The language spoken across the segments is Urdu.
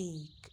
1।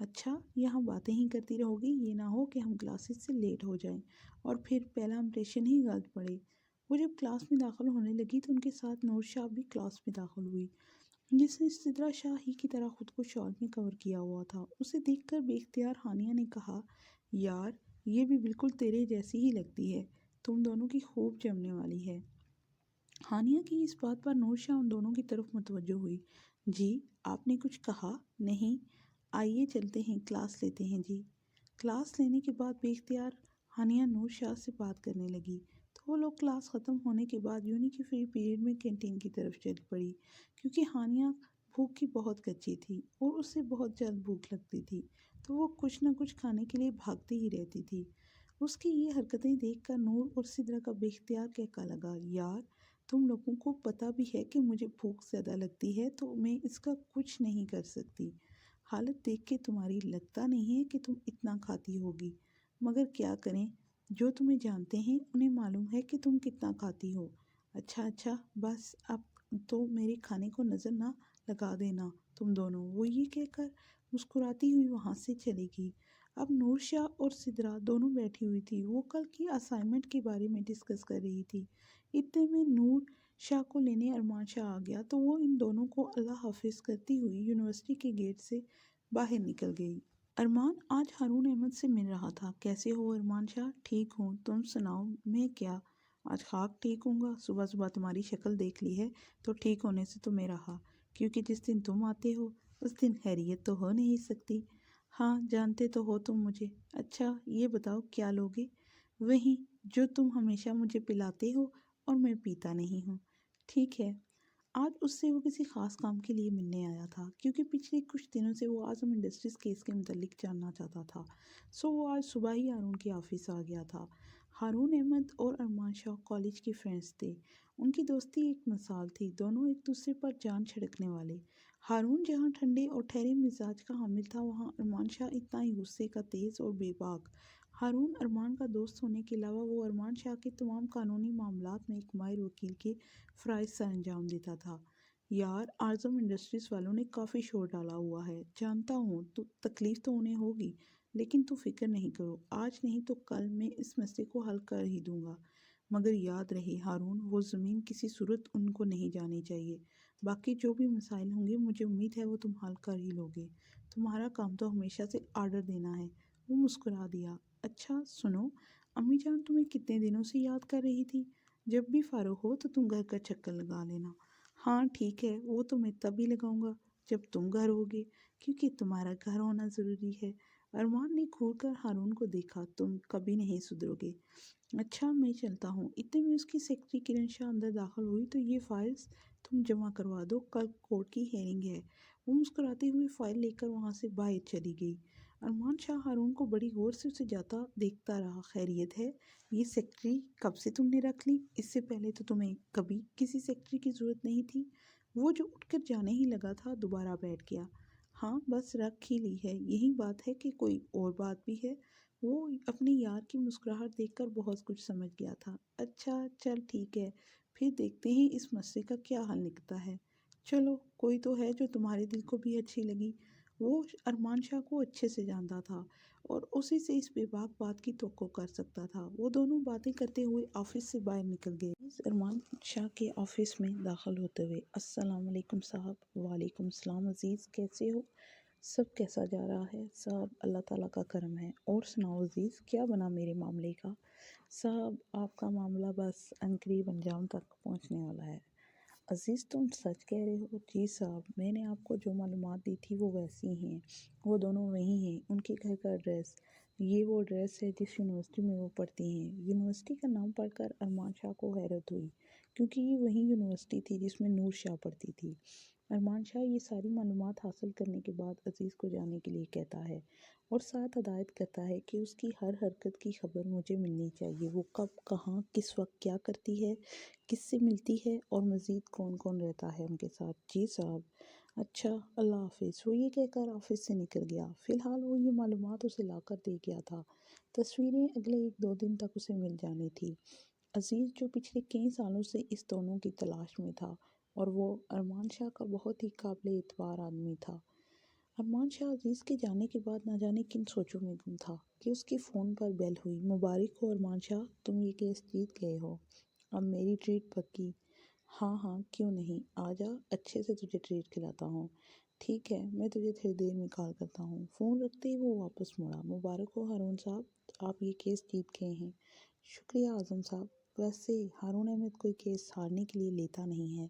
اچھا یہاں باتیں ہی کرتی رہو گی، یہ نہ ہو کہ ہم کلاسز سے لیٹ ہو جائیں اور پھر پہلا امپریشن ہی غلط پڑے۔ وہ جب کلاس میں داخل ہونے لگی تو ان کے ساتھ نور شاہ بھی کلاس میں داخل ہوئی، جس نے سدرا شاہ ہی کی طرح خود کو شال میں کور کیا ہوا تھا۔ اسے دیکھ کر بے اختیار ہانیہ نے کہا، یار یہ بھی بالکل تیرے جیسی ہی لگتی ہے، تم دونوں کی خوب جمنے والی ہے۔ ہانیہ کی اس بات پر نور شاہ ان دونوں کی طرف متوجہ ہوئی۔ جی آپ نے کچھ کہا؟ نہیں، آئیے چلتے ہیں، کلاس لیتے ہیں جی۔ کلاس لینے کے بعد بے اختیار ہانیہ نور شاہ سے بات کرنے لگی تو وہ لوگ کلاس ختم ہونے کے بعد یونی کے فری پیریڈ میں کینٹین کی طرف چل پڑی، کیونکہ ہانیہ بھوک کی بہت کچی تھی اور اسے بہت جلد بھوک لگتی تھی تو وہ کچھ نہ کچھ کھانے کے لیے بھاگتی ہی رہتی تھی۔ اس کی یہ حرکتیں دیکھ کر نور اور سدرا کا بے اختیار کہنے لگا، یار تم لوگوں کو پتہ بھی ہے کہ مجھے بھوک زیادہ لگتی ہے تو میں اس کا کچھ نہیں کر سکتی۔ حالت دیکھ کے تمہاری لگتا نہیں ہے کہ تم اتنا کھاتی ہوگی، مگر کیا کریں، جو تمہیں جانتے ہیں انہیں معلوم ہے کہ تم کتنا کھاتی ہو۔ اچھا بس اب تو میرے کھانے کو نظر نہ لگا دینا تم دونوں۔ وہ یہ کہہ کر مسکراتی ہوئی وہاں سے چلی گئی۔ اب نور شاہ اور سدرا دونوں بیٹھی ہوئی تھی، وہ کل کی اسائنمنٹ کے بارے میں ڈسکس کر رہی تھی۔ اتنے میں نور شاہ کو لینے ارمان شاہ آ گیا تو وہ ان دونوں کو اللہ حافظ کرتی ہوئی یونیورسٹی کے گیٹ سے باہر نکل گئی۔ ارمان آج ہارون احمد سے مل رہا تھا۔ کیسے ہو ارمان شاہ؟ ٹھیک ہوں، تم سناؤ؟ میں کیا آج خاک ٹھیک ہوں گا، صبح صبح تمہاری شکل دیکھ لی ہے تو ٹھیک ہونے سے تو میں رہا، کیونکہ جس دن تم آتے ہو اس دن خیریت تو ہو نہیں سکتی۔ ہاں جانتے تو ہو تم مجھے۔ اچھا یہ بتاؤ کیا لوگے؟ وہی جو تم ہمیشہ مجھے پلاتے ہو اور میں پیتا نہیں ہوں۔ ٹھیک ہے۔ آج اس سے وہ کسی خاص کام کے لیے ملنے آیا تھا، کیونکہ پچھلے کچھ دنوں سے وہ اعظم انڈسٹریز کیس کے متعلق جاننا چاہتا تھا، وہ آج صبح ہی ہارون کے آفس آ گیا تھا۔ ہارون احمد اور ارمان شاہ کالج کے فرینڈز تھے، ان کی دوستی ایک مثال تھی، دونوں ایک دوسرے پر جان چھڑکنے والے۔ ہارون جہاں ٹھنڈے اور ٹھہرے مزاج کا حامل تھا، وہاں ارمان شاہ اتنا ہی غصے کا تیز اور بے باک۔ ہارون ارمان کا دوست ہونے کے علاوہ وہ ارمان شاہ کے تمام قانونی معاملات میں ایک ماہر وکیل کے فرائض سر انجام دیتا تھا۔ یار اعظم انڈسٹریز والوں نے کافی شور ڈالا ہوا ہے، جانتا ہوں تو تکلیف تو انہیں ہوگی، لیکن تو فکر نہیں کرو، آج نہیں تو کل میں اس مسئلے کو حل کر ہی دوں گا۔ مگر یاد رہے ہارون، وہ زمین کسی صورت ان کو نہیں جانی چاہیے۔ باقی جو بھی مسائل ہوں گے مجھے امید ہے وہ تم حل کر ہی لوگے، تمہارا کام تو ہمیشہ سے آرڈر دینا ہے۔ وہ مسکرا دیا۔ اچھا سنو، امی جان تمہیں کتنے دنوں سے یاد کر رہی تھی، جب بھی فارغ ہو تو تم گھر کا چکر لگا لینا۔ ہاں ٹھیک ہے، وہ تو میں تب ہی لگاؤں گا جب تم گھر ہوگے، کیونکہ تمہارا گھر ہونا ضروری ہے۔ ارمان نے گھور کر ہارون کو دیکھا، تم کبھی نہیں سدھرو گے۔ اچھا میں چلتا ہوں۔ اتنے میں اس کی سیکرٹری کرن شاہ اندر داخل ہوئی تو یہ فائلز تم جمع کروا دو، کل کورٹ کی ہیئرنگ ہے۔ وہ مسکراتے ہوئے فائل لے کر وہاں سے باہر چلی گئی۔ ارمان شاہ ہارون کو بڑی غور سے اسے جاتا دیکھتا رہا۔ خیریت ہے؟ یہ سیکرٹری کب سے تم نے رکھ لی؟ اس سے پہلے تو تمہیں کبھی کسی سیکرٹری کی ضرورت نہیں تھی۔ وہ جو اٹھ کر جانے ہی لگا تھا دوبارہ بیٹھ گیا۔ ہاں بس رکھ ہی لی ہے، یہی بات ہے کہ کوئی اور بات بھی ہے؟ وہ اپنے یار کی مسکراہٹ دیکھ کر بہت کچھ سمجھ گیا تھا۔ اچھا چل ٹھیک ہے، پھر دیکھتے ہیں اس مسئلے کا کیا حل نکلتا ہے۔ چلو کوئی تو ہے جو تمہارے دل کو بھی اچھی لگی۔ وہ ارمان شاہ کو اچھے سے جانتا تھا اور اسی سے اس بے باک بات کی توقع کر سکتا تھا۔ وہ دونوں باتیں کرتے ہوئے آفس سے باہر نکل گئے۔ ارمان شاہ کے آفس میں داخل ہوتے ہوئے، السلام علیکم صاحب۔ وعلیکم السلام عزیز، کیسے ہو؟ سب کیسا جا رہا ہے؟ صاحب اللہ تعالیٰ کا کرم ہے۔ اور سناؤ عزیز، کیا بنا میرے معاملے کا؟ صاحب آپ کا معاملہ بس عنقریب انجام تک پہنچنے والا ہے۔ عزیز تم سچ کہہ رہے ہو؟ جی صاحب، میں نے آپ کو جو معلومات دی تھی وہ ویسی ہیں، وہ دونوں وہی ہیں، ان کے گھر کا ایڈریس یہ وہ ایڈریس ہے جس یونیورسٹی میں وہ پڑھتی ہیں۔ یونیورسٹی کا نام پڑھ کر ارمان شاہ کو حیرت ہوئی، کیونکہ یہ وہی یونیورسٹی تھی جس میں نور شاہ پڑھتی تھی۔ ارمان شاہ یہ ساری معلومات حاصل کرنے کے بعد عزیز کو جانے کے لیے کہتا ہے اور ساتھ ہدایت کرتا ہے کہ اس کی ہر حرکت کی خبر مجھے ملنی چاہیے، وہ کب کہاں کس وقت کیا کرتی ہے، کس سے ملتی ہے اور مزید کون کون رہتا ہے ان کے ساتھ۔ جی صاحب۔ اچھا اللہ حافظ۔ وہ یہ کہہ کر آفس سے نکل گیا۔ فی الحال وہ یہ معلومات اسے لا کر دے گیا تھا، تصویریں اگلے 1-2 دن تک اسے مل جانی تھی۔ عزیز جو پچھلے کئی سالوں سے اس دونوں کی تلاش میں تھا اور وہ ارمان شاہ کا بہت ہی قابل اعتبار آدمی تھا، ارمان شاہ عزیز کے جانے کے بعد نہ جانے کن سوچوں میں گم تھا کہ اس کی فون پر بیل ہوئی۔ مبارک ہو ارمان شاہ، تم یہ کیس جیت گئے ہو، اب میری ٹریٹ پکی۔ ہاں ہاں کیوں نہیں، آ جا، اچھے سے تجھے ٹریٹ کھلاتا ہوں۔ ٹھیک ہے، میں تجھے تھوڑی دیر میں کال کرتا ہوں۔ فون رکھتے ہی وہ واپس مڑا۔ مبارک ہو ہارون صاحب، آپ یہ کیس جیت گئے ہیں۔ شکریہ اعظم صاحب، ویسے ہارون احمد کوئی کیس ہارنے کے لیے لیتا نہیں ہے،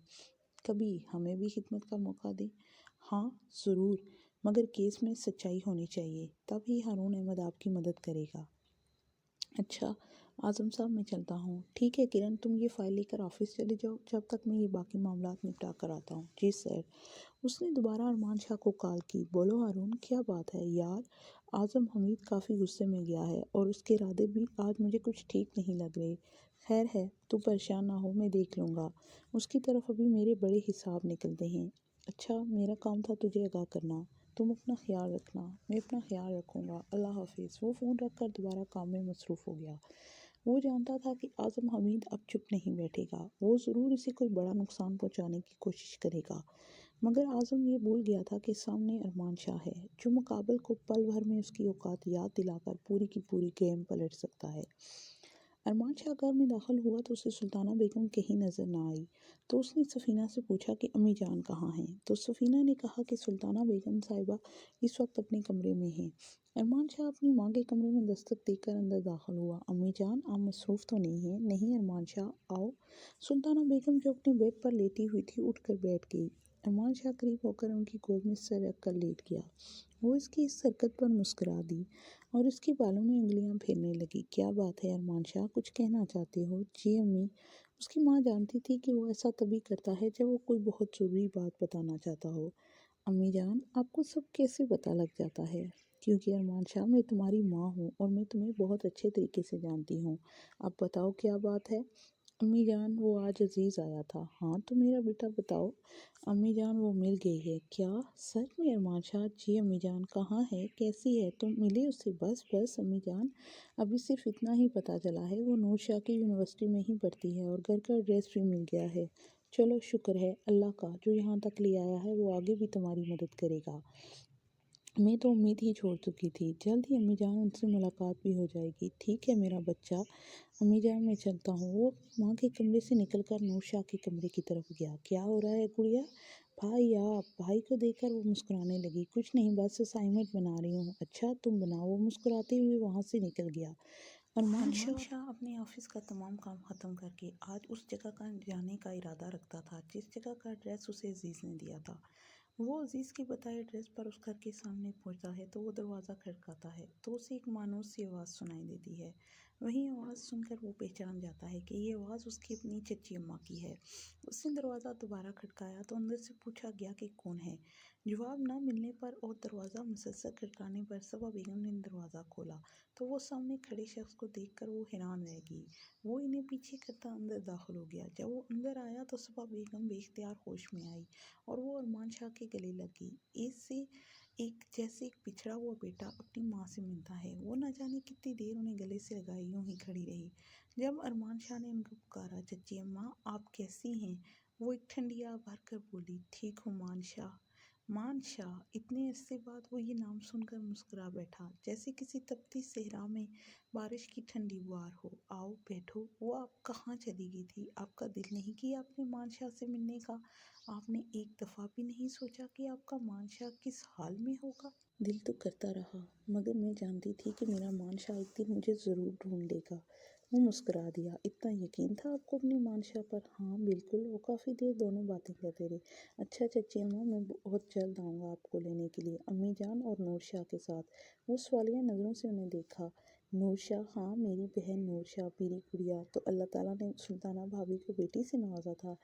کبھی ہمیں بھی خدمت کا موقع دیں۔ ہاں ضرور، مگر کیس میں سچائی ہونی چاہیے، تب ہی ہارون احمد آپ کی مدد کرے گا۔ اچھا اعظم صاحب، میں چلتا ہوں۔ ٹھیک ہے کرن، تم یہ فائل لے کر آفس چلے جاؤ، جب تک میں یہ باقی معاملات نپٹا کر آتا ہوں۔ جی سر۔ اس نے دوبارہ ارمان شاہ کو کال کی۔ بولو ہارون، کیا بات ہے یار؟ اعظم حمید کافی غصے میں گیا ہے اور اس کے ارادے بھی آج مجھے کچھ ٹھیک نہیں لگ رہے۔ خیر ہے، تو پریشان نہ ہو، میں دیکھ لوں گا۔ اس کی طرف ابھی میرے بڑے حساب نکلتے ہیں۔ اچھا، میرا کام تھا تجھے آگاہ کرنا۔ تم اپنا خیال رکھنا۔ میں اپنا خیال رکھوں گا، اللہ حافظ۔ وہ فون رکھ کر دوبارہ کام میں مصروف ہو گیا۔ وہ جانتا تھا کہ اعظم حمید اب چپ نہیں بیٹھے گا، وہ ضرور اسے کوئی بڑا نقصان پہنچانے کی کوشش کرے گا۔ مگر اعظم یہ بھول گیا تھا کہ سامنے ارمان شاہ ہے، جو مقابل کو پل بھر میں اس کی اوقات یاد دلا کر پوری کی پوری گیم پلٹ سکتا ہے۔ ارمان شاہ گھر میں داخل ہوا تو اسے سلطانہ بیگم کہیں نظر نہ آئی، تو اس نے سفینہ سے پوچھا کہ امی جان کہاں ہیں؟ تو سفینہ نے کہا کہ سلطانہ بیگم صاحبہ اس وقت اپنے کمرے میں ہیں۔ ارمان شاہ اپنی ماں کے کمرے میں دستک دے کر اندر داخل ہوا۔ امی جان، آپ مصروف تو نہیں ہیں؟ نہیں ارمان شاہ، آؤ۔ سلطانہ بیگم جو اپنے بیڈ پر لیٹی ہوئی تھی اٹھ کر بیٹھ گئی۔ ارمان شاہ قریب ہو کر ان کی گود میں سر رکھ کر لیٹ گیا۔ وہ اس کی اس حرکت پر مسکرا دی اور اس کے بالوں میں انگلیاں پھیرنے لگی۔ کیا بات ہے ارمان شاہ، کچھ کہنا چاہتے ہو؟ جی امی۔ اس کی ماں جانتی تھی کہ وہ ایسا تبھی کرتا ہے جب وہ کوئی بہت ضروری بات بتانا چاہتا ہو۔ امی جان، آپ کو سب کیسے پتہ لگ جاتا ہے؟ کیونکہ ارمان شاہ، میں تمہاری ماں ہوں اور میں تمہیں بہت اچھے طریقے سے جانتی ہوں۔ اب بتاؤ کیا بات ہے؟ امی جان، وہ آج عزیز آیا تھا۔ ہاں تو میرا بیٹا بتاؤ۔ امی جان، وہ مل گئی ہے۔ کیا سچ میں ارمان شاہ؟ جی امی جان۔ کہاں ہے، کیسی ہے؟ تم ملے اس سے؟ بس بس امی جان، ابھی صرف اتنا ہی پتہ چلا ہے، وہ نور شاہ کی یونیورسٹی میں ہی پڑھتی ہے اور گھر کا ایڈریس بھی مل گیا ہے۔ چلو شکر ہے اللہ کا، جو یہاں تک لے آیا ہے وہ آگے بھی تمہاری مدد کرے گا۔ میں تو امید ہی چھوڑ چکی تھی، جلد ہی امی جان ان سے ملاقات بھی ہو جائے گی۔ ٹھیک ہے میرا بچہ، امی جان میں چلتا ہوں۔ وہ اپنی ماں کے کمرے سے نکل کر نور شاہ کے کمرے کی طرف گیا۔ کیا ہو رہا ہے گڑیا؟ بھائی آپ، بھائی کو دیکھ کر وہ مسکرانے لگی۔ کچھ نہیں، بس اسائنمنٹ بنا رہی ہوں۔ اچھا تم بناؤ۔ وہ مسکراتے ہوئے وہاں سے نکل گیا۔ ارمان شاہ اپنے آفس کا تمام کام ختم کر کے آج اس جگہ کا جانے کا ارادہ رکھتا تھا جس جگہ کا ایڈریس اسے عزیز نے دیا تھا۔ وہ عزیز کے بتائے ایڈریس پر اس گھر کے سامنے پہنچتا ہے تو وہ دروازہ کھٹکھاتا ہے تو اسے ایک مانوس سی آواز سنائی دیتی ہے۔ وہی آواز سن کر وہ پہچان جاتا ہے کہ یہ آواز اس کی اپنی چچی اماں کی ہے۔ اس نے دروازہ دوبارہ کھٹکایا تو اندر سے پوچھا گیا کہ کون ہے۔ جواب نہ ملنے پر اور دروازہ مسلسل کھٹکانے پر صبا بیگم نے دروازہ کھولا تو وہ سامنے کھڑے شخص کو دیکھ کر وہ حیران رہ گئی۔ وہ انہیں پیچھے کرتا اندر داخل ہو گیا۔ جب وہ اندر آیا تو صبا بیگم بے اختیار ہوش میں آئی اور وہ ارمان شاہ کے گلے لگ گئی، جیسے ایک بچھڑا ہوا بیٹا اپنی ماں سے ملتا ہے۔ وہ نہ جانے کتنی دیر انہیں گلے سے لگائے یوں ہی کھڑی رہی۔ جب ارمان شاہ نے ان کو پکارا، چچی اماں آپ کیسی ہیں؟ وہ ایک ٹھنڈی آہ بھر کر بولی، ٹھیک ہوں مان شاہ۔ مان شاہ! اتنے عرصے بعد وہ یہ نام سن کر مسکرا بیٹھا، جیسے کسی تپتی صحرا میں بارش کی ٹھنڈی بہار ہو۔ آؤ بیٹھو۔ وہ آپ کہاں چلی گئی تھی؟ آپ کا دل نہیں کیا اپنے مان شاہ سے ملنے کا؟ آپ نے ایک دفعہ بھی نہیں سوچا کہ آپ کا مان شاہ کس حال میں ہوگا؟ دل تو کرتا رہا، مگر میں جانتی تھی کہ میرا مان شاہ ایک دن مجھے ضرور ڈھونڈ لے گا۔ وہ مسکرا دیا۔ اتنا یقین تھا آپ کو اپنے مان شاہ پر؟ ہاں بالکل۔ وہ کافی دیر دونوں باتیں کرتے رہے۔ اچھا چچی اماں، میں بہت جلد آؤں گا آپ کو لینے کے لیے، امی جان اور نور شاہ کے ساتھ۔ وہ سوالیہ نظروں سے انہیں دیکھا۔ نور شاہ؟ ہاں میری بہن نور شاہ، میری گڑیا۔ تو اللہ تعالیٰ نے سلطانہ بھابھی کو بیٹی سے نوازا تھا؟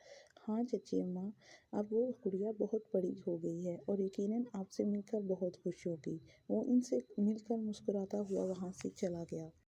ہاں چچی اماں، اب وہ گڑیا بہت بڑی ہو گئی ہے اور یقیناً آپ سے مل کر بہت خوش ہوگی۔ وہ ان سے مل کر مسکراتا ہوا وہاں سے چلا گیا۔